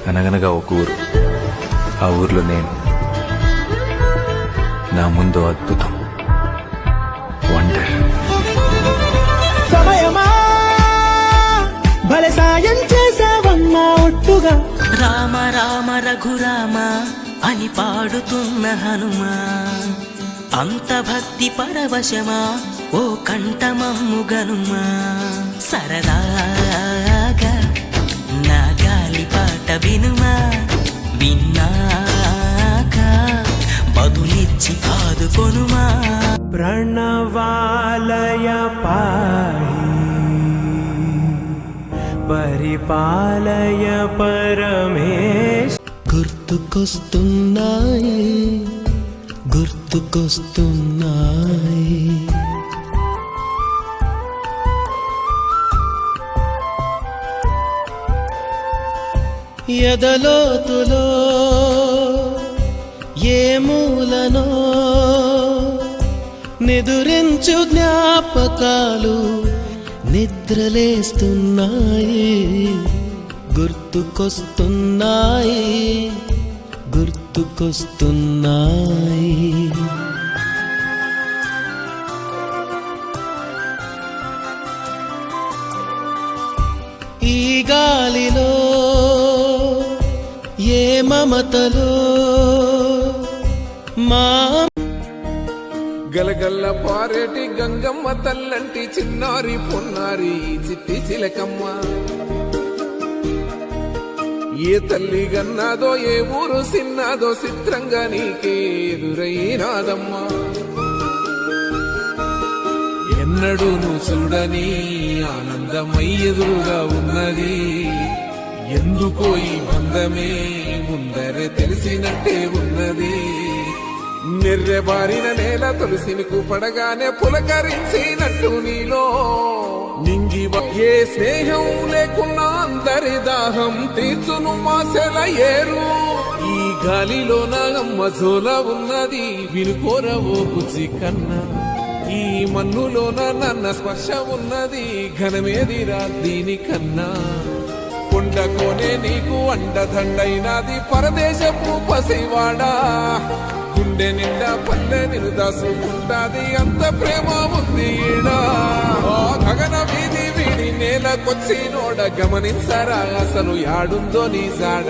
అనగనగా ఒక ఊరు, ఆ ఊర్లో నేను. నా ముందు అద్భుతం, వండర్. సమయమా భలే సాయం చేసావమ్మా ఒట్టుగా. రామ రామ రఘురామ అని పాడుతున్న హనుమా, అంత భక్తి పరవశమా ఓ కంఠమమ్ము గనుమా. సరదాగా నా గాలి పాట వినుమా, విన్నాక బదులిచ్చి ఆదుకొనుమా. ప్రణవాలయ పాహి పరిపాలయ పరమేశ్. గుర్తుకొస్తున్నాయి గుర్తుకొస్తున్నాయి ఎదలోతులో ఏ మూలనో నిదురించు జ్ఞాపకాలు నిద్రలేస్తున్నాయి. గుర్తుకొస్తున్నాయి గుర్తుకొస్తున్నాయి. ఈ గాలిలో ఏ మమతలో మా గలగల్ల పారేటి గంగమ్మ తల్లంటి చిన్నారి పొన్నారి చిట్టి చిలకమ్మ. ఏ తల్లి గన్నాదో ఏ ఊరు సిన్నాదో చిత్రంగా నీకే ఎదురైనాదమ్మా. ఎన్నడూ నువ్వు చూడని ఆనందమై ఎదురుగా ఉన్నది. ఎందుకో ఈ బంధమే ముందరే తెలిసినట్టే ఉన్నది. నిర్రెబారిన నేల తులసిని పడగానే పులకరించినట్టు నీలో నింగి ఏ స్నేహం లేకున్నా అందరి దాహం తీర్చును మాసెల ఏరు. ఈ గాలిలో నాగమ్మ జోల ఉన్నది వినుకోరవో బుజ్జి కన్నా. ఈ మన్నులోన నన్న స్పర్శ ఉన్నది ఘనమేదిరా దీనికన్నా. కొండకోనే నీకు అండదండైనది పరదేశపు పసివాడా. గుండె నిండా పల్లె నిన్ను దాసుకుంటాది అంత ప్రేమ ఉంది ఈడా. గగన వీధి వీడి నేలకొచ్చి నోడ గమనించరా అసలు యాడుందో నీ జాడ.